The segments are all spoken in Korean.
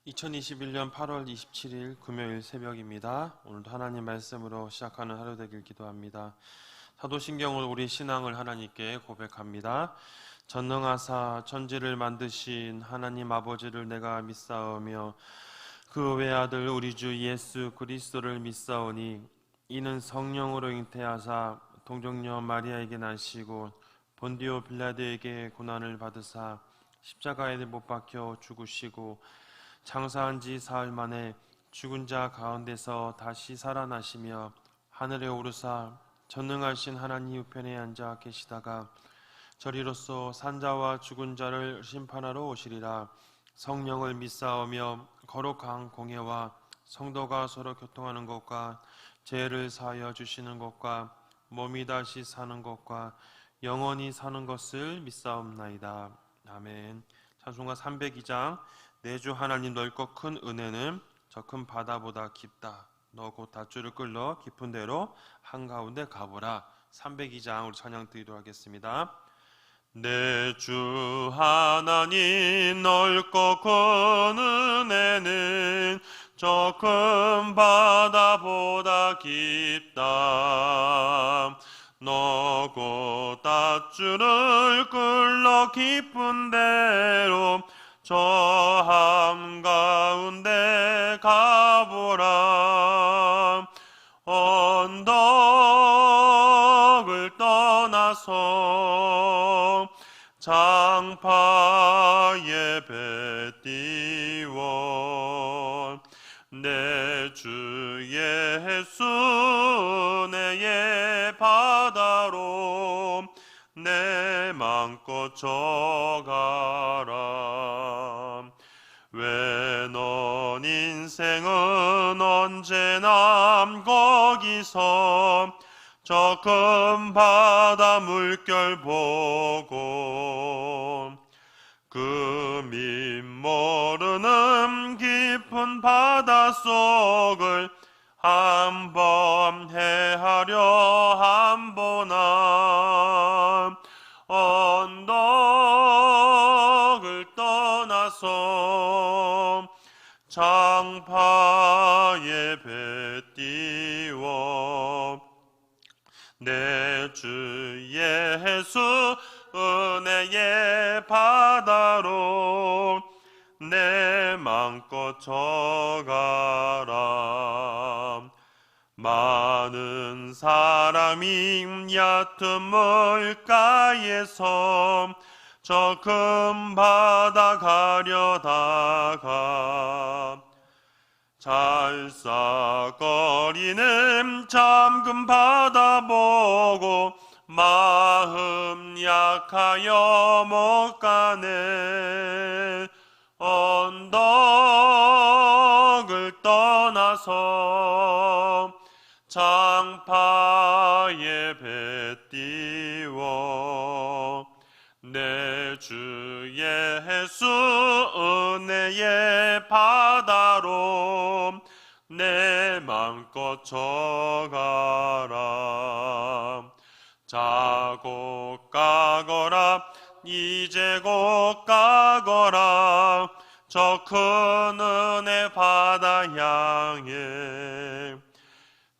2021년 8월 27일 금요일 새벽입니다. 오늘도 하나님 말씀으로 시작하는 하루 되길 기도합니다. 사도신경으로 우리 신앙을 하나님께 고백합니다. 전능하사 천지를 만드신 하나님 아버지를 내가 믿사오며 그 외아들 우리 주 예수 그리스도를 믿사오니 이는 성령으로 잉태하사 동정녀 마리아에게 나시고 본디오 빌라도에게 고난을 받으사 십자가에 못 박혀 죽으시고 장사한 지 사흘 만에 죽은 자 가운데서 다시 살아나시며 하늘에 오르사 전능하신 하나님 우편에 앉아 계시다가 저리로서 산자와 죽은 자를 심판하러 오시리라. 성령을 믿사오며 거룩한 공예와 성도가 서로 교통하는 것과 죄를 사하여 주시는 것과 몸이 다시 사는 것과 영원히 사는 것을 믿사옵나이다. 아멘. 찬송가 302장 내 주 하나님 넓고 큰 은혜는 저 큰 바다보다 깊다. 너 곧 닷줄을 끌러 깊은 데로 한가운데 가보라. 302장 우리 찬양 드리도록 하겠습니다. 내 주 하나님 넓고 큰 은혜는 저 큰 바다보다 깊다. 너 곧 닷줄을 끌러 깊은 데로 저 한가운데 가보라. 언덕을 떠나서 장파에 배 띄워 내 주 예수 내의 바다로 내 맘껏 져가라. 왜 넌 인생은 언제나 거기서 저 큰 바다 물결 보고 그 밋모르는 깊은 바다 속을 한번 헤아려 한보나. 언덕을 떠나서 장파에 배 띄워 내 주 예수 은혜의 바다로 내 맘껏 져가라. 많은 사람이 얕은 물가에서 저 큰 바다 가려다가 잘싸거리는 잠금 바다 보고 마음 약하여 못 가네. 언덕을 떠나서 장파에 배 띄워 내 주 예수 은혜의 바다로 내 맘껏 져가라. 자고 가거라 이제 곧 가거라 저 큰 은혜 바다 향해.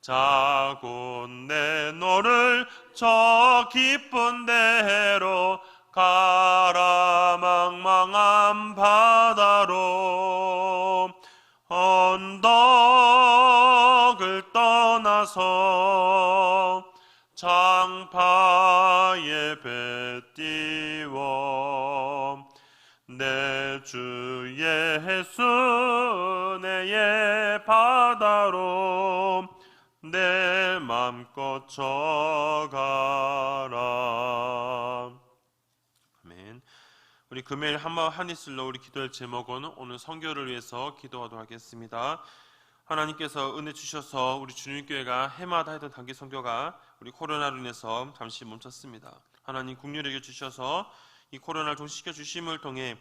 자고 내 너를 저 깊은 데로 가라. 망망한 바다로 언덕을 떠나서 장파에 배 띄워 내 주 예수 은혜의 바다로 내 맘껏 져가라. 아멘. 우리 금요일 한 이슬로 우리 기도할 제목은 오늘 선교를 위해서 기도하도록 하겠습니다. 하나님께서 은혜 주셔서 우리 주님교회가 해마다 하던 단기 선교가 우리 코로나로 인해서 잠시 멈췄습니다. 하나님 긍휼히 주셔서 이 코로나를 종식시켜 주심을 통해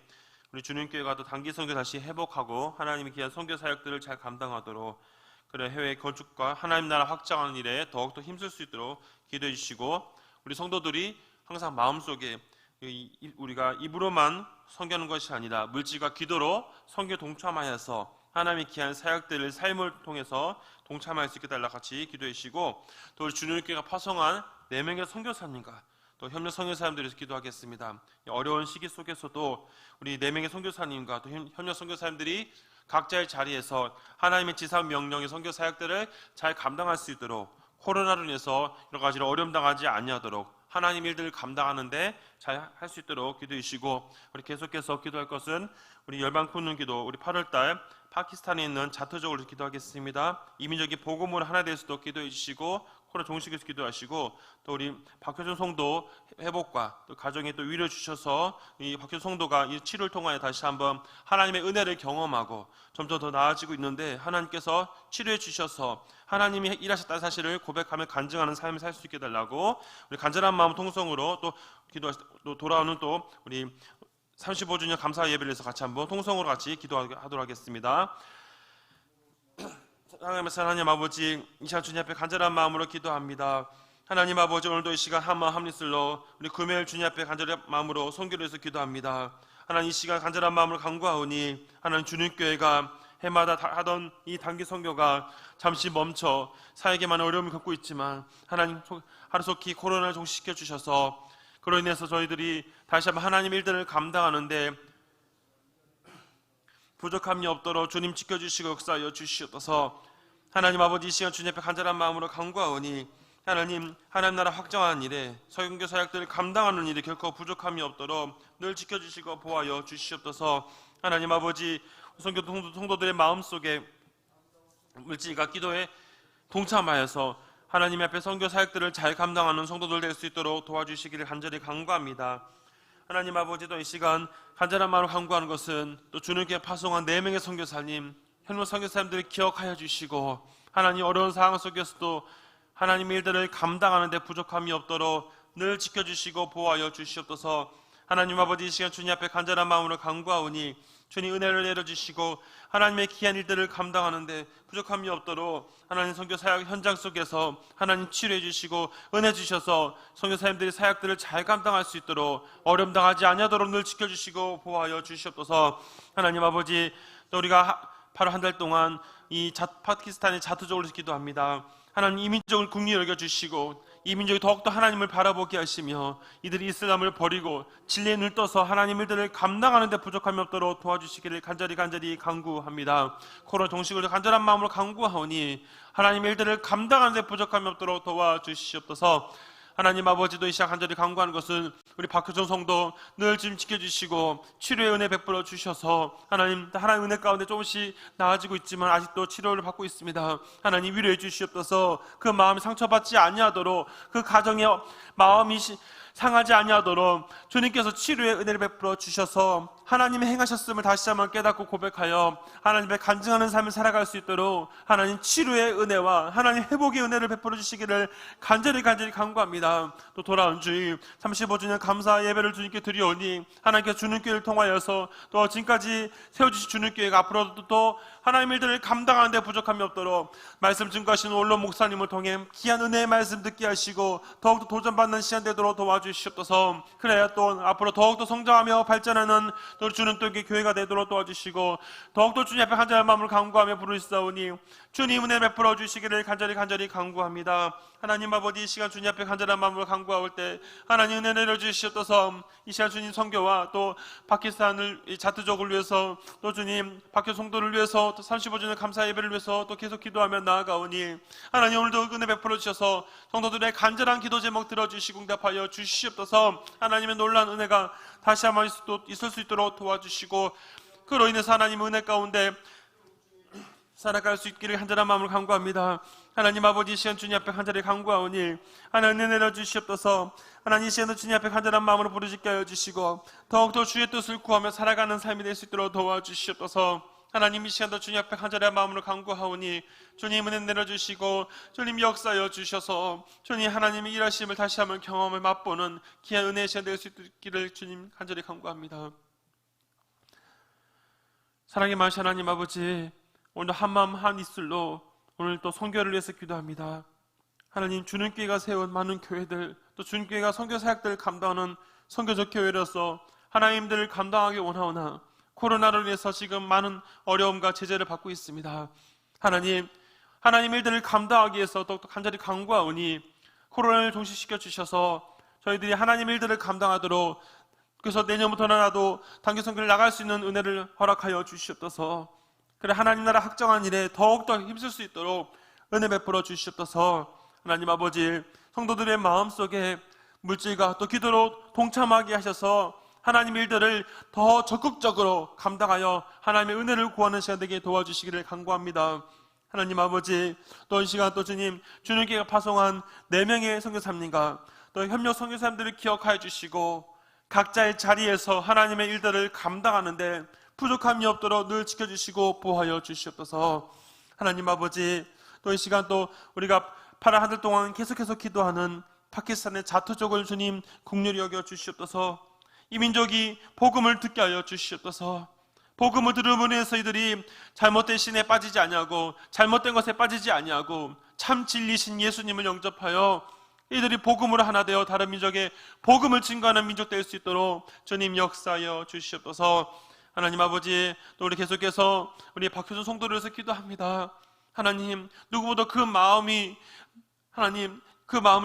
우리 주님교회가 또 단기 선교 다시 회복하고 하나님의 귀한 선교 사역들을 잘 감당하도록, 그래 해외 건축과 하나님 나라 확장하는 일에 더욱더 힘쓸 수 있도록 기도해 주시고, 우리 성도들이 항상 마음속에 우리가 입으로만 섬기는 것이 아니라 물질과 기도로 선교에 동참하여서 하나님의 귀한 사역들을 삶을 통해서 동참할 수 있게 달라 같이 기도해 주시고, 또 우리 주님교회가 파송한 4명의 선교사님과 또 협력 선교사님들에서 기도하겠습니다. 어려운 시기 속에서도 우리 4명의 선교사님과 또 협력 선교사님들이 각자의 자리에서 하나님의 지상 명령의 선교 사역들을 잘 감당할 수 있도록, 코로나로 인해서 여러 가지로 어려움 당하지 아니하도록 하나님 일들을 감당하는데 잘 할 수 있도록 기도해 주시고, 우리 계속해서 기도할 것은 우리 열방 굽는 기도, 우리 8월달 파키스탄에 있는 자투족을 기도하겠습니다. 이민족이 복음으로 하나 되어서도 기도해 주시고, 코로나 종식에서 기도하시고, 또 우리 박효준 성도 회복과 또 가정에 또 위로 주셔서 이 박효준 성도가 이 치료를 통하여 다시 한번 하나님의 은혜를 경험하고 점점 더 나아지고 있는데, 하나님께서 치료해 주셔서 하나님이 일하셨다는 사실을 고백하며 간증하는 삶을 살 수 있게 달라고, 우리 간절한 마음 통성으로 또 또 돌아오는 또 우리 35주년 감사 예배를 위해서 같이 한번 통성으로 같이 기도하도록 하겠습니다. 하나님 아버지, 이 시간 주님 앞에 간절한 마음으로 기도합니다. 하나님 아버지, 오늘도 이 시간 한마음 한입술로 우리 금요일 주님 앞에 간절한 마음으로 선교를 위해서 기도합니다. 하나님, 이 시간 간절한 마음으로 간구하오니 하나님, 주님교회가 해마다 하던 이 단기 선교가 잠시 멈춰 사역에만 어려움을 겪고 있지만, 하나님 하루속히 코로나를 종식시켜 주셔서 그로 인해서 저희들이 다시 한번 하나님 일들을 감당하는데 부족함이 없도록 주님 지켜주시고 역사하여 주시옵소서. 하나님 아버지, 이 시간 주님 앞에 간절한 마음으로 간구하오니 하나님 나라 확장하는 일에 선교 사역들을 감당하는 일에 결코 부족함이 없도록 늘 지켜주시고 보호하여 주시옵소서. 하나님 아버지, 선교 성도들의 마음속에 물질과 기도에 동참하여서 하나님 앞에 선교 사역들을 잘 감당하는 성도들 될 수 있도록 도와주시기를 간절히 간구합니다. 하나님 아버지도 이 시간 간절한 마음으로 간구하는 것은 또 주님께 파송한 4명의 선교사님, 현무 선교사님들을 기억하여 주시고, 하나님 어려운 상황 속에서도 하나님의 일들을 감당하는 데 부족함이 없도록 늘 지켜주시고 보호하여 주시옵소서. 하나님 아버지, 이 시간 주님 앞에 간절한 마음으로 간구하오니 주님 은혜를 내려주시고 하나님의 귀한 일들을 감당하는데 부족함이 없도록 하나님 선교 사역 현장 속에서 하나님 치료해 주시고 은혜 주셔서 선교사님들이 사역들을 잘 감당할 수 있도록 어려움 당하지 아니하도록 늘 지켜주시고 보호하여 주시옵소서. 하나님 아버지, 또 우리가 바로 한 달 동안 이 파키스탄의 자투족을 기도합니다. 하나님, 이 민족을 긍휼히 여겨주시고 이 민족이 더욱더 하나님을 바라보게 하시며 이들이 이슬람을 버리고 진리에 눈을 떠서 하나님 일들을 감당하는 데 부족함이 없도록 도와주시기를 간절히 간구합니다. 코로나 종식을 간절한 마음으로 간구하오니 하나님 일들을 감당하는 데 부족함이 없도록 도와주시옵소서. 하나님 아버지도 이 시간 간절히 간구하는 것은 우리 박효정 성도 늘 지금 지켜주시고 치료의 은혜 베풀어 주셔서 하나님 은혜 가운데 조금씩 나아지고 있지만 아직도 치료를 받고 있습니다. 하나님 위로해 주시옵소서. 그 마음이 상처받지 아니하도록, 그 가정의 마음이 상하지 아니하도록 주님께서 치료의 은혜를 베풀어 주셔서 하나님이 행하셨음을 다시 한번 깨닫고 고백하여 하나님의 간증하는 삶을 살아갈 수 있도록 하나님 치료의 은혜와 하나님 회복의 은혜를 베풀어 주시기를 간절히 간구합니다. 또 돌아온 주일 35주년 감사 예배를 주님께 드리오니 하나님께서 주님교회를 통하여서 또 지금까지 세워주신 주님교회가 앞으로도 또 하나님 일들을 감당하는 데 부족함이 없도록 말씀 증거하시는 원로 목사님을 통해 귀한 은혜의 말씀 듣게 하시고 더욱더 도전받는 시간 되도록 도와주시옵소서. 그래야 또 앞으로 더욱더 성장하며 발전하는 또 주는 또 교회가 되도록 도와주시고 더욱더 주님 앞에 간절한 마음을 간구하며 부르시사오니 주님 은혜 베풀어 주시기를 간절히 간구합니다. 하나님 아버지, 이 시간 주님 앞에 간절한 마음으로 간구할 때 하나님 은혜 내려주시옵소서. 이 시간 주님 선교와 또 파키스탄을 자투족을 위해서 또 주님 박효 성도를 위해서 또 35주년 감사 예배를 위해서 또 계속 기도하며 나아가오니 하나님 오늘도 은혜 베풀어 주셔서 성도들의 간절한 기도 제목 들어주시고 응답하여 주시옵소서. 하나님의 놀라운 은혜가 다시 한번 있을 수 있도록 도와주시고 그로 인해서 하나님 은혜 가운데 살아갈 수 있기를 간절한 마음을 간구합니다. 하나님 아버지, 이 시간 주님 앞에 간절히 간구하오니 하나님 은혜 내려주시옵소서. 하나님 이 시간도 주님 앞에 간절한 마음으로 부르짖게 하여 주시고 더욱더 주의 뜻을 구하며 살아가는 삶이 될 수 있도록 도와주시옵소서. 하나님 이 시간도 주님 앞에 간절한 마음으로 간구하오니 주님 은혜 내려주시고 주님 역사하여 주셔서 주님 하나님의 일하심을 다시 한번 경험을 맛보는 귀한 은혜의 시간 될 수 있기를 주님 간절히 간구합니다. 사랑의 많으신 하나님 아버지, 오늘도 한마음 한입술로 오늘 또 선교를 위해서 기도합니다. 하나님, 주님께가 세운 많은 교회들, 또 주님께가 선교 사역들을 감당하는 선교적 교회로서 하나님들을 감당하기 원하오나 코로나로 인해서 지금 많은 어려움과 제재를 받고 있습니다. 하나님 일들을 감당하기 위해서 더욱더 간절히 간구하오니 코로나를 종식시켜 주셔서 저희들이 하나님 일들을 감당하도록, 그래서 내년부터라도 단기 선교를 나갈 수 있는 은혜를 허락하여 주시옵소서. 그래 하나님 나라 확정한 일에 더욱더 힘쓸 수 있도록 은혜 베풀어 주시옵소서. 하나님 아버지, 성도들의 마음속에 물질과 또 기도로 동참하게 하셔서 하나님 일들을 더 적극적으로 감당하여 하나님의 은혜를 구하는 시간 되게 도와주시기를 간구합니다. 하나님 아버지, 또 이 시간 또 주님께가 파송한 4명의 선교사님과 또 협력 선교사님들을 기억하여 주시고 각자의 자리에서 하나님의 일들을 감당하는데 부족함이 없도록 늘 지켜주시고 보호하여 주시옵소서. 하나님 아버지, 또 이 시간 또 우리가 파란 하늘 동안 계속해서 기도하는 파키스탄의 자투족을 주님 긍휼히 여겨 주시옵소서. 이 민족이 복음을 듣게 하여 주시옵소서. 복음을 들음으로 해서 이들이 잘못된 신에 빠지지 아니하고 잘못된 것에 빠지지 아니하고 참 진리신 예수님을 영접하여 이들이 복음으로 하나 되어 다른 민족에 복음을 증거하는 민족 될 수 있도록 주님 역사하여 주시옵소서. 하나님 아버지, 또 우리 계속해서 우리 박효준 성도를 위해서 기도합니다. 하나님, 누구보다 그 마음을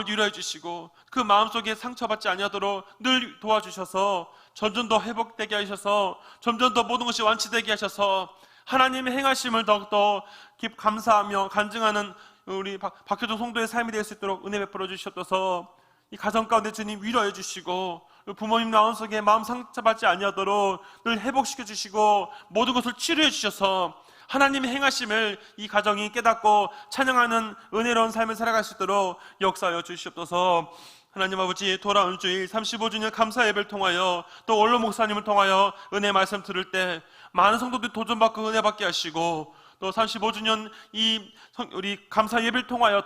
위로해 주시고 그 마음속에 상처받지 아니하도록 늘 도와주셔서 점점 더 회복되게 하셔서 점점 더 모든 것이 완치되게 하셔서 하나님의 행하심을 더욱더 감사하며 간증하는 우리 박효준 성도의 삶이 될 수 있도록 은혜 베풀어 주시옵소서. 이 가정 가운데 주님 위로해 주시고 부모님 마음속에 마음 상처받지 아니하도록 늘 회복시켜 주시고 모든 것을 치료해 주셔서 하나님의 행하심을 이 가정이 깨닫고 찬양하는 은혜로운 삶을 살아갈 수 있도록 역사하여 주시옵소서. 하나님 아버지, 돌아온 주일 35주년 감사 예배를 통하여 또 원로 목사님을 통하여 은혜 말씀 들을 때 많은 성도들이 도전받고 은혜 받게 하시고 또 35주년 우리 감사 예배를 통하여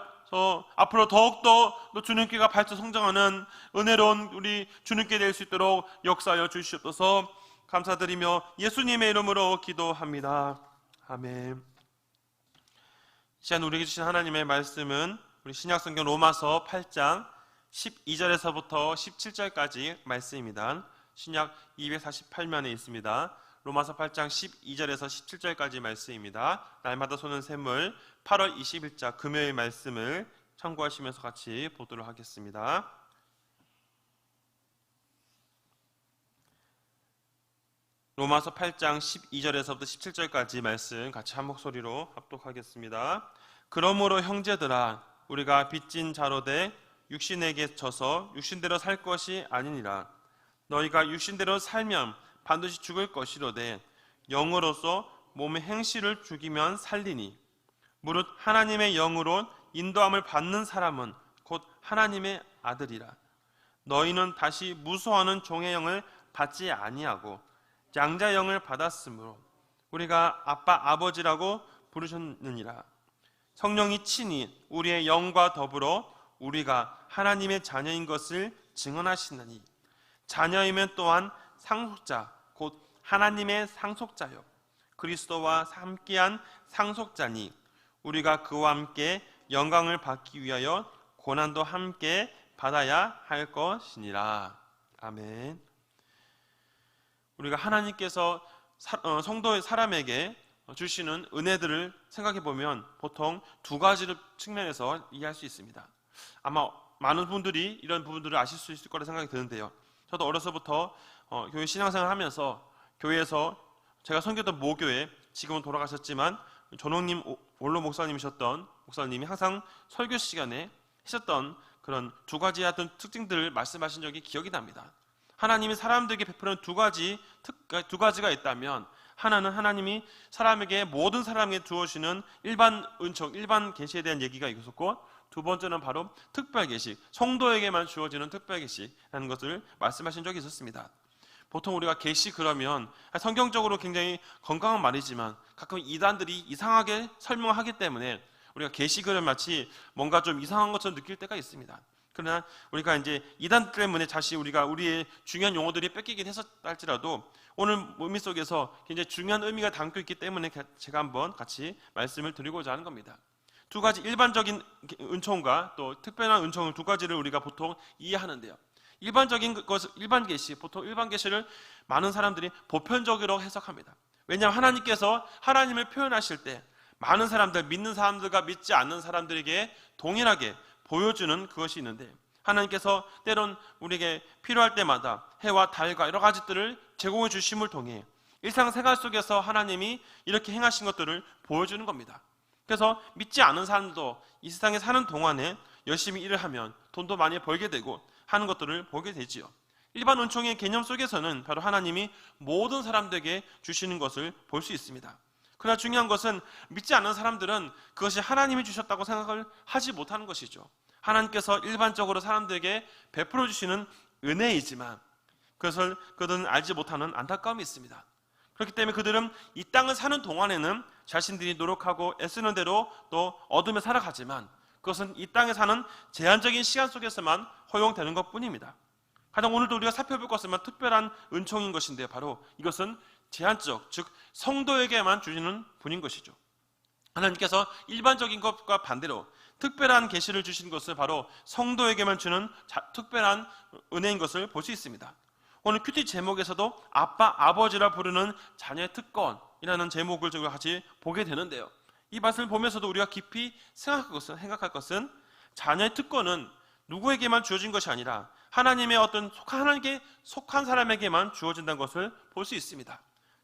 앞으로 더욱더 주님께가 발전 성장하는 은혜로운 우리 주님께 될 수 있도록 역사하여 주시옵소서. 감사드리며 예수님의 이름으로 기도합니다. 아멘. 시간 우리에게 주신 하나님의 말씀은 우리 신약성경 로마서 8장 12절에서부터 17절까지 말씀입니다. 신약 248면에 있습니다. 로마서 8장 12절에서 17절까지 말씀입니다. 날마다 쏘는 샘물 8월 20일자 금요일 말씀을 참고하시면서 같이 보도록 하겠습니다. 로마서 8장 12절에서부터 17절까지 말씀 같이 한 목소리로 합독하겠습니다. 그러므로 형제들아, 우리가 빚진 자로 돼 육신에게 져서 육신대로 살 것이 아니니라. 너희가 육신대로 살면 반드시 죽을 것이로되 영으로서 몸의 행실을 죽이면 살리니 무릇 하나님의 영으로 인도함을 받는 사람은 곧 하나님의 아들이라. 너희는 다시 무소하는 종의 영을 받지 아니하고 양자의 영을 받았으므로 우리가 아빠 아버지라고 부르셨느니라. 성령이 친히 우리의 영과 더불어 우리가 하나님의 자녀인 것을 증언하시나니 자녀이면 또한 상속자 곧 하나님의 상속자요 그리스도와 함께한 상속자니 우리가 그와 함께 영광을 받기 위하여 고난도 함께 받아야 할 것이니라. 아멘. 우리가 하나님께서 성도의 사람에게 주시는 은혜들을 생각해 보면 보통 두 가지 측면에서 이해할 수 있습니다. 아마 많은 분들이 이런 부분들을 아실 수 있을 거라 생각이 드는데요. 저도 어려서부터 교회 신앙생활을 하면서 교회에서 제가 섬겼던 모교회, 지금은 돌아가셨지만 전홍님 원로 목사님이셨던 목사님이 항상 설교 시간에 하셨던 그런 두 가지 어떤 특징들을 말씀하신 적이 기억이 납니다. 하나님이 사람들에게 베푸는 두 가지가 있다면 하나는 하나님이 모든 사람에게 주어지는 일반 은총, 일반 계시에 대한 얘기가 있었고 두 번째는 바로 특별 계시, 성도에게만 주어지는 특별 계시라는 것을 말씀하신 적이 있었습니다. 보통 우리가 계시 그러면 성경적으로 굉장히 건강한 말이지만 가끔 이단들이 이상하게 설명하기 때문에 우리가 계시 그러면 마치 뭔가 좀 이상한 것처럼 느낄 때가 있습니다. 그러나 우리가 이제 이단 때문에 우리의 중요한 용어들이 뺏기긴 했었다 할지라도 오늘 의미 속에서 굉장히 중요한 의미가 담겨 있기 때문에 제가 한번 같이 말씀을 드리고자 하는 겁니다. 두 가지 일반적인 은총과 또 특별한 은총을 두 가지를 우리가 보통 이해하는데요. 일반 계시, 보통 일반 계시를 많은 사람들이 보편적으로 해석합니다. 왜냐하면 하나님께서 하나님을 표현하실 때 많은 사람들, 믿는 사람들과 믿지 않는 사람들에게 동일하게 보여주는 그것이 있는데, 하나님께서 때론 우리에게 필요할 때마다 해와 달과 여러 가지들을 제공해 주심을 통해 일상생활 속에서 하나님이 이렇게 행하신 것들을 보여주는 겁니다. 그래서 믿지 않은 사람도 이 세상에 사는 동안에 열심히 일을 하면 돈도 많이 벌게 되고 하는 것들을 보게 되지요. 일반 은총의 개념 속에서는 바로 하나님이 모든 사람들에게 주시는 것을 볼 수 있습니다. 그러나 중요한 것은 믿지 않는 사람들은 그것이 하나님이 주셨다고 생각을 하지 못하는 것이죠. 하나님께서 일반적으로 사람들에게 베풀어 주시는 은혜이지만 그들은 알지 못하는 안타까움이 있습니다. 그렇기 때문에 그들은 이 땅을 사는 동안에는 자신들이 노력하고 애쓰는 대로 또 얻으며 살아가지만 그것은 이 땅에 사는 제한적인 시간 속에서만 허용되는 것뿐입니다. 가장 오늘도 우리가 살펴볼 것은 특별한 은총인 것인데, 바로 이것은 제한적, 즉 성도에게만 주시는 분인 것이죠. 하나님께서 일반적인 것과 반대로 특별한 계시를 주신 것을 바로 성도에게만 주는 특별한 은혜인 것을 볼 수 있습니다. 오늘 큐티 제목에서도 아빠, 아버지라 부르는 자녀의 특권이라는 제목을 같이 보게 되는데요. 이 말씀을 보면서도 우리가 깊이 생각할 것은 자녀의 특권은 누구에게만 주어진 것이 아니라 하나님의 하나님께 속한 사람에게만 주어진다는 것을 볼 수 있습니다.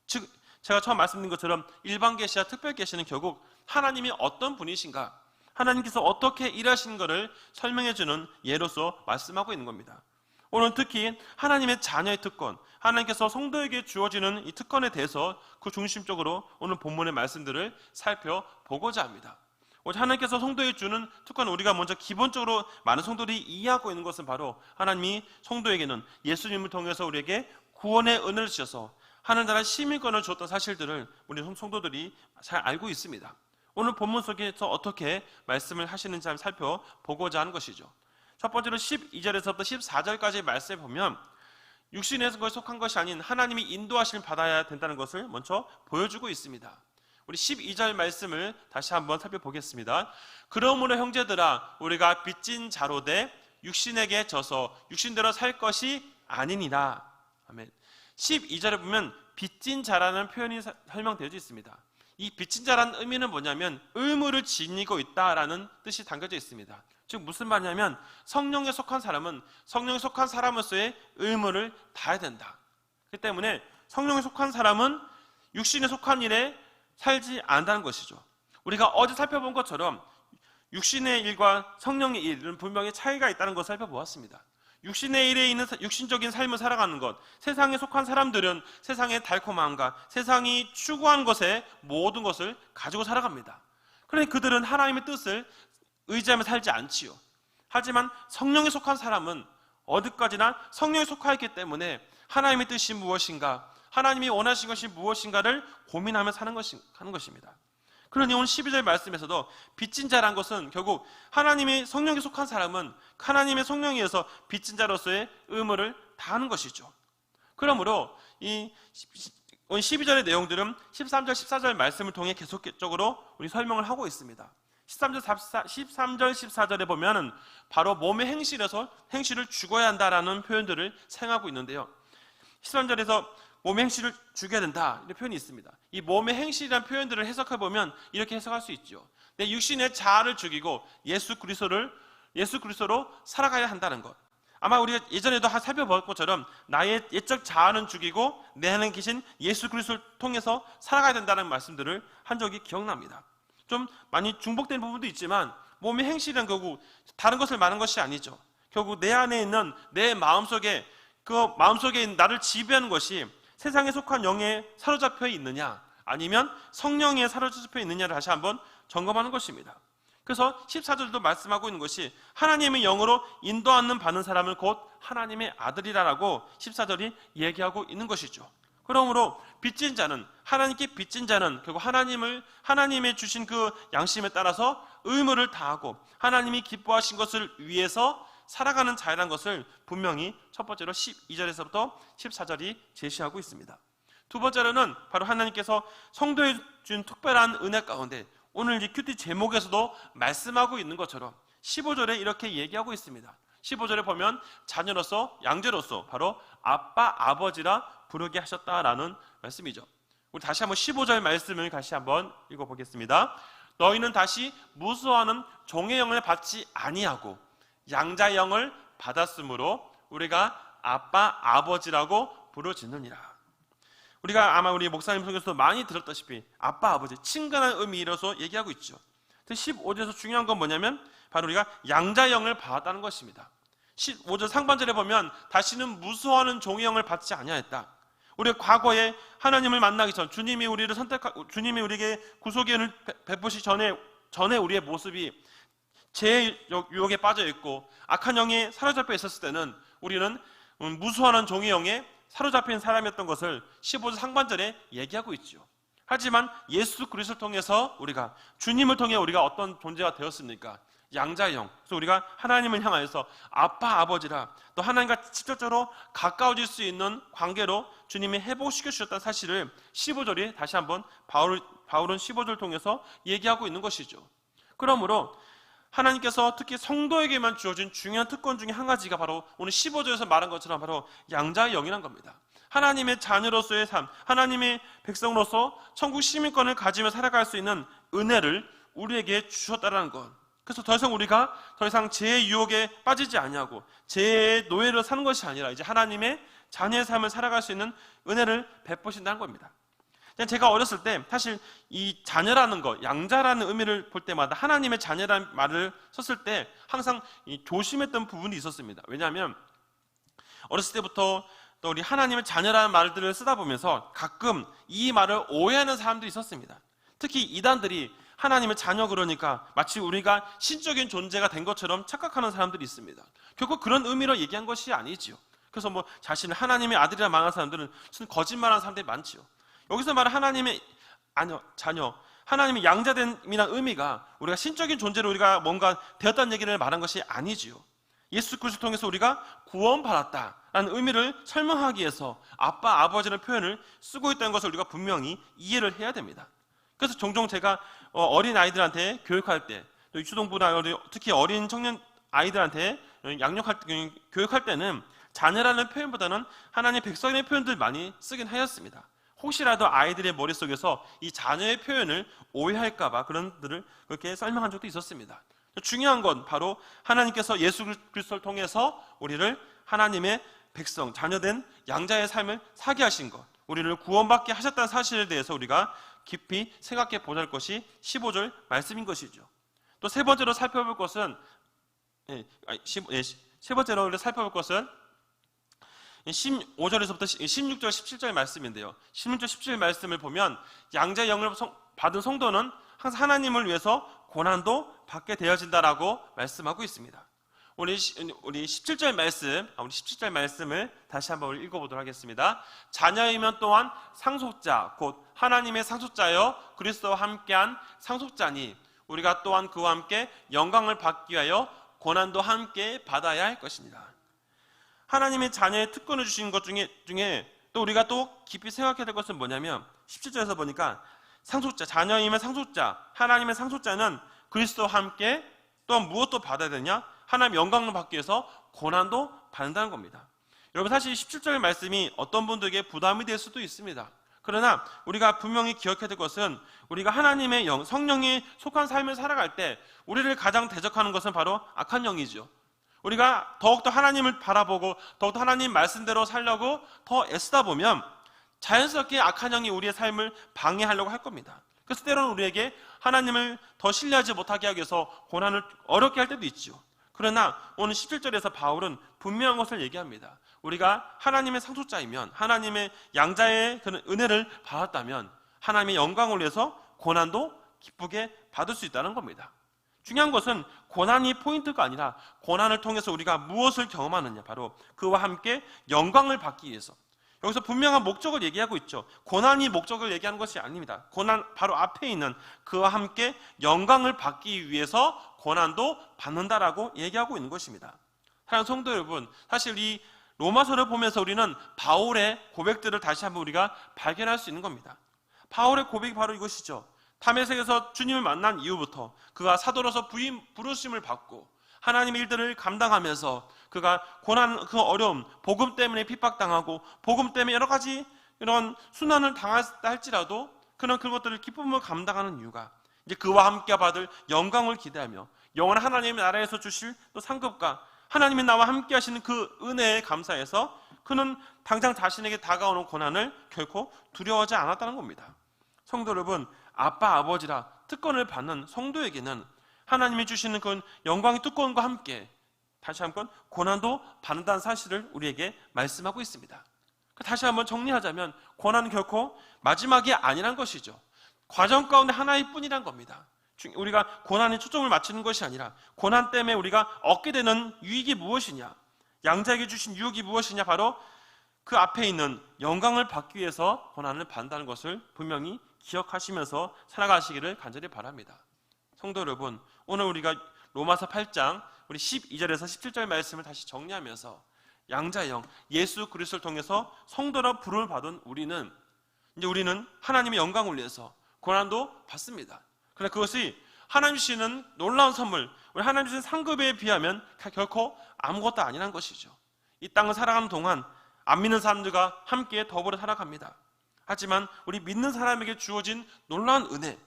즉, 제가 처음 말씀드린 것처럼 일반 계시와 특별 계시는 결국 하나님이 어떤 분이신가, 하나님께서 어떻게 일하시는 것을 설명해주는 예로서 말씀하고 있는 겁니다. 오늘 특히 하나님의 자녀의 특권, 하나님께서 성도에게 주어지는 이 특권에 대해서 그 중심적으로 오늘 본문의 말씀들을 살펴보고자 합니다. 하나님께서 성도에게 주는 특권은 우리가 먼저 기본적으로 많은 성도들이 이해하고 있는 것은 바로 하나님이 성도에게는 예수님을 통해서 우리에게 구원의 은혜를 주셔서 하늘나라 시민권을 줬던 사실들을 우리 성도들이 잘 알고 있습니다. 오늘 본문 속에서 어떻게 말씀을 하시는지 한번 살펴보고자 하는 것이죠. 첫 번째로 12절에서부터 14절까지의 말씀을 보면 육신에 속한 것이 아닌 하나님이 인도하심을 받아야 된다는 것을 먼저 보여주고 있습니다. 우리 12절 말씀을 다시 한번 살펴보겠습니다. 그러므로 형제들아, 우리가 빚진 자로 돼 육신에게 져서 육신대로 살 것이 아니니라. 아멘. 12절에 보면 빚진 자라는 표현이 설명되어져 있습니다. 이 빚진 자라는 의미는 뭐냐면 의무를 지니고 있다라는 뜻이 담겨져 있습니다. 즉 무슨 말이냐면 성령에 속한 사람은 성령에 속한 사람으로서의 의무를 다해야 된다. 그렇기 때문에 성령에 속한 사람은 육신에 속한 일에 살지 않는다는 것이죠. 우리가 어제 살펴본 것처럼 육신의 일과 성령의 일은 분명히 차이가 있다는 것을 살펴보았습니다. 육신의 일에 있는 육신적인 삶을 살아가는 것, 세상에 속한 사람들은 세상의 달콤함과 세상이 추구하는 것에 모든 것을 가지고 살아갑니다. 그러니 그들은 하나님의 뜻을 의지하며 살지 않지요. 하지만 성령에 속한 사람은 어디까지나 성령에 속하였기 때문에 하나님의 뜻이 무엇인가, 하나님이 원하신 것이 무엇인가를 고민하며 사는 것입니다. 그러니 오늘 12절 말씀에서도 빚진 자란 것은 결국 하나님의 성령에 속한 사람은 하나님의 성령에 의해서 빚진 자로서의 의무를 다하는 것이죠. 그러므로 이 12절의 내용들은 13절, 14절 말씀을 통해 계속적으로 우리 설명을 하고 있습니다. 13절, 14절에 보면 바로 몸의 행실을 죽어야 한다라는 표현들을 사용하고 있는데요. 13절에서 몸의 행실을 죽여야 된다 이런 표현이 있습니다. 이 몸의 행실이라는 표현들을 해석해보면 이렇게 해석할 수 있죠. 내 육신의 자아를 죽이고 예수 그리스도로 살아가야 한다는 것. 아마 우리가 예전에도 살펴볼 것처럼 나의 옛적 자아는 죽이고 내 안에 계신 예수 그리스도를 통해서 살아가야 된다는 말씀들을 한 적이 기억납니다. 좀 많이 중복된 부분도 있지만 몸의 행실은 결국 다른 것을 말하는 것이 아니죠. 결국 내 안에 있는 내 마음속에 나를 지배하는 것이 세상에 속한 영에 사로잡혀 있느냐 아니면 성령에 사로잡혀 있느냐를 다시 한번 점검하는 것입니다. 그래서 14절도 말씀하고 있는 것이 하나님의 영으로 인도하는 받는 사람을 곧 하나님의 아들이라고 14절이 얘기하고 있는 것이죠. 그러므로 빚진 자는, 하나님께 빚진 자는 결국 하나님의 주신 그 양심에 따라서 의무를 다하고 하나님이 기뻐하신 것을 위해서 살아가는 자라는 것을 분명히 첫 번째로 12절에서부터 14절이 제시하고 있습니다. 두 번째로는 바로 하나님께서 성도에 준 특별한 은혜 가운데 오늘 이 큐티 제목에서도 말씀하고 있는 것처럼 15절에 이렇게 얘기하고 있습니다. 15절에 보면 자녀로서 양자로서 바로 아빠 아버지라 부르게 하셨다라는 말씀이죠. 우리 다시 한번 15절 말씀을 다시 한번 읽어보겠습니다. 너희는 다시 무수하는 종의 영을 받지 아니하고 양자의 영을 받았으므로 우리가 아빠 아버지라고 부르짖느니라. 우리가 아마 우리 목사님 속에서도 많이 들었다시피 아빠 아버지 친근한 의미로서 얘기하고 있죠. 15절에서 중요한 건 뭐냐면 바로 우리가 양자의 영을 받았다는 것입니다. 15절 상반절에 보면 다시는 무수하는 종의 영을 받지 아니하였다. 우리가 과거에 하나님을 만나기 전 주님이 우리를 주님이 우리에게 구속의 은을 베푸시 전에 우리의 모습이 죄의 유혹에 빠져 있고 악한 영에 사로잡혀 있었을 때는 우리는 무수하는 종의 영에 사로잡힌 사람이었던 것을 15절 상반절에 얘기하고 있죠. 하지만 예수 그리스도를 통해서 우리가 주님을 통해 우리가 어떤 존재가 되었습니까? 양자의 영. 그래서 우리가 하나님을 향하여서 아빠 아버지라 또 하나님과 직접적으로 가까워질 수 있는 관계로 주님이 회복시켜 주셨다는 사실을 15절이 다시 한번 바울은 15절을 통해서 얘기하고 있는 것이죠. 그러므로 하나님께서 특히 성도에게만 주어진 중요한 특권 중에 한 가지가 바로 오늘 15절에서 말한 것처럼 바로 양자의 영이란 겁니다. 하나님의 자녀로서의 삶, 하나님의 백성으로서 천국 시민권을 가지며 살아갈 수 있는 은혜를 우리에게 주셨다는 것. 그래서 우리가 더 이상 죄의 유혹에 빠지지 아니하고 죄의 노예로 사는 것이 아니라 이제 하나님의 자녀의 삶을 살아갈 수 있는 은혜를 베푸신다는 겁니다. 제가 어렸을 때 사실 이 자녀라는 것, 양자라는 의미를 볼 때마다 하나님의 자녀라는 말을 썼을 때 항상 조심했던 부분이 있었습니다. 왜냐하면 어렸을 때부터 또 우리 하나님의 자녀라는 말들을 쓰다 보면서 가끔 이 말을 오해하는 사람들이 있었습니다. 특히 이단들이 하나님의 자녀 그러니까 마치 우리가 신적인 존재가 된 것처럼 착각하는 사람들이 있습니다. 결국 그런 의미로 얘기한 것이 아니지요. 그래서 자신을 하나님의 아들이라 말하는 사람들은 거짓말하는 사람들이 많지요. 여기서 말하는 하나님의 자녀, 하나님의 양자됨이라는 의미가 우리가 신적인 존재로 우리가 뭔가 되었다는 얘기를 말한 것이 아니지요. 예수 그리스도를 통해서 우리가 구원받았다라는 의미를 설명하기 위해서 아빠, 아버지라는 표현을 쓰고 있다는 것을 우리가 분명히 이해를 해야 됩니다. 그래서 종종 제가 어린 아이들한테 교육할 때, 또 유초동부나 특히 어린 청년 아이들한테 교육할 때는 자녀라는 표현보다는 하나님의 백성의 표현들 많이 쓰긴 하였습니다. 혹시라도 아이들의 머릿속에서 이 자녀의 표현을 오해할까봐 그런들을 그렇게 설명한 적도 있었습니다. 중요한 건 바로 하나님께서 예수 그리스도를 통해서 우리를 하나님의 백성, 자녀된 양자의 삶을 사게 하신 것, 우리를 구원받게 하셨다는 사실에 대해서 우리가 깊이 생각해 보자 할 것이 15절 말씀인 것이죠. 또 세 번째로 살펴볼 것은 세 번째로 살펴볼 것은 15절에서부터 16절, 17절 말씀인데요. 16절, 17절 말씀을 보면 양자의 영을 받은 성도는 항상 하나님을 위해서 고난도 받게 되어진다라고 말씀하고 있습니다. 우리 17절 말씀, 우리 17절 말씀을 다시 한번 읽어보도록 하겠습니다. 자녀이면 또한 상속자, 곧 하나님의 상속자여 그리스도와 함께한 상속자니 우리가 또한 그와 함께 영광을 받기 위하여 고난도 함께 받아야 할 것입니다. 하나님의 자녀의 특권을 주신 것 중에 또 우리가 또 깊이 생각해야 될 것은 뭐냐면 17절에서 보니까 상속자, 자녀이면 상속자, 하나님의 상속자는 그리스도와 함께 또한 무엇도 받아야 되냐? 하나님의 영광을 받기 위해서 고난도 받는다는 겁니다. 여러분 사실 17절 말씀이 어떤 분들에게 부담이 될 수도 있습니다. 그러나 우리가 분명히 기억해야 될 것은 우리가 하나님의 영, 성령이 속한 삶을 살아갈 때 우리를 가장 대적하는 것은 바로 악한 영이죠. 우리가 더욱더 하나님을 바라보고 더욱더 하나님 말씀대로 살려고 더 애쓰다 보면 자연스럽게 악한 영이 우리의 삶을 방해하려고 할 겁니다. 그래서 때로는 우리에게 하나님을 더 신뢰하지 못하게 하기 위해서 고난을 어렵게 할 때도 있죠. 그러나 오늘 17절에서 바울은 분명한 것을 얘기합니다. 우리가 하나님의 상속자이면 하나님의 양자의 그런 은혜를 받았다면 하나님의 영광을 위해서 고난도 기쁘게 받을 수 있다는 겁니다. 중요한 것은 고난이 포인트가 아니라 고난을 통해서 우리가 무엇을 경험하느냐, 바로 그와 함께 영광을 받기 위해서. 여기서 분명한 목적을 얘기하고 있죠. 고난이 목적을 얘기하는 것이 아닙니다. 고난 바로 앞에 있는 그와 함께 영광을 받기 위해서 고난도 받는다라고 얘기하고 있는 것입니다. 사랑하는 성도 여러분, 사실 이 로마서를 보면서 우리는 바울의 고백들을 다시 한번 우리가 발견할 수 있는 겁니다. 바울의 고백이 바로 이것이죠. 다메섹에서 주님을 만난 이후부터 그가 사도로서 부르심을 받고 하나님의 일들을 감당하면서 그가 고난, 그 어려움, 복음 때문에 핍박당하고 복음 때문에 여러 가지 이런 순환을 당했다 할지라도 그는 그것들을 기쁨으로 감당하는 이유가 이제 그와 함께 받을 영광을 기대하며 영원한 하나님의 나라에서 주실 또 상급과 하나님이 나와 함께 하시는 그 은혜에 감사해서 그는 당장 자신에게 다가오는 고난을 결코 두려워하지 않았다는 겁니다. 성도 여러분, 아빠 아버지라 특권을 받는 성도에게는 하나님이 주시는 그 영광의 특권과 함께 다시 한번 고난도 받는다는 사실을 우리에게 말씀하고 있습니다. 다시 한번 정리하자면 고난은 결코 마지막이 아니란 것이죠. 과정 가운데 하나일 뿐이란 겁니다. 우리가 고난에 초점을 맞추는 것이 아니라 고난 때문에 우리가 얻게 되는 유익이 무엇이냐, 양자에게 주신 유익이 무엇이냐, 바로 그 앞에 있는 영광을 받기 위해서 고난을 받는다는 것을 분명히 기억하시면서 살아가시기를 간절히 바랍니다. 성도 여러분, 오늘 우리가 로마서 8장 우리 12절에서 17절 말씀을 다시 정리하면서 양자의 영 예수 그리스도를 통해서 성도라 부름을 받은 우리는 하나님의 영광을 위해서 고난도 받습니다. 그러나 그것이 하나님 주시는 놀라운 선물, 우리 하나님 주시는 상급에 비하면 결코 아무것도 아니란 것이죠. 이 땅을 살아가는 동안 안 믿는 사람들과 함께 더불어 살아갑니다. 하지만 우리 믿는 사람에게 주어진 놀라운 은혜,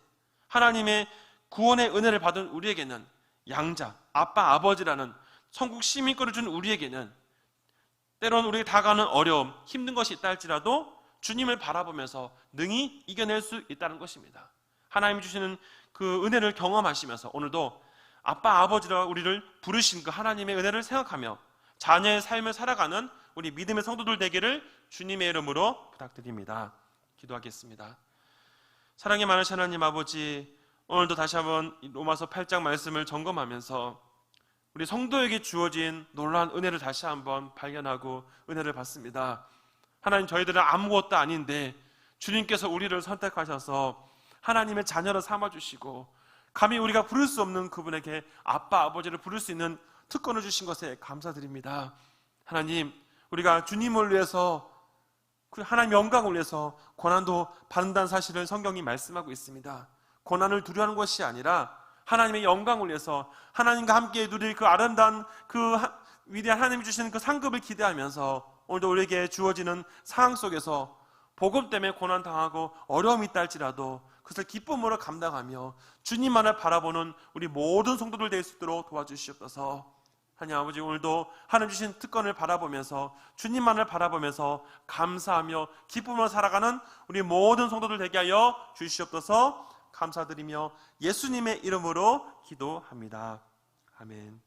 하나님의 구원의 은혜를 받은 우리에게는 양자, 아빠, 아버지라는 천국 시민권을 준 우리에게는 때로는 우리에게 다가오는 어려움, 힘든 것이 있다 할지라도 주님을 바라보면서 능히 이겨낼 수 있다는 것입니다. 하나님이 주시는 그 은혜를 경험하시면서 오늘도 아빠, 아버지라 우리를 부르신 그 하나님의 은혜를 생각하며 자녀의 삶을 살아가는 우리 믿음의 성도들 되기를 주님의 이름으로 부탁드립니다. 기도하겠습니다. 사랑이 많으신 하나님 아버지, 오늘도 다시 한번 로마서 8장 말씀을 점검하면서 우리 성도에게 주어진 놀라운 은혜를 다시 한번 발견하고 은혜를 받습니다. 하나님, 저희들은 아무것도 아닌데 주님께서 우리를 선택하셔서 하나님의 자녀로 삼아주시고 감히 우리가 부를 수 없는 그분에게 아빠, 아버지를 부를 수 있는 특권을 주신 것에 감사드립니다. 하나님, 우리가 주님을 위해서 그 하나님 영광을 위해서 고난도 받는다는 사실을 성경이 말씀하고 있습니다. 고난을 두려워하는 것이 아니라 하나님의 영광을 위해서 하나님과 함께 누릴 그 아름다운 그 위대한 하나님이 주시는 그 상급을 기대하면서 오늘도 우리에게 주어지는 상황 속에서 복음 때문에 고난당하고 어려움이 있다 할지라도 그것을 기쁨으로 감당하며 주님만을 바라보는 우리 모든 성도들 될 수 있도록 도와주시옵소서. 하나님 아버지, 오늘도 하나님 주신 특권을 바라보면서 주님만을 바라보면서 감사하며 기쁨으로 살아가는 우리 모든 성도들 되게 하여 주시옵소서. 감사드리며 예수님의 이름으로 기도합니다. 아멘.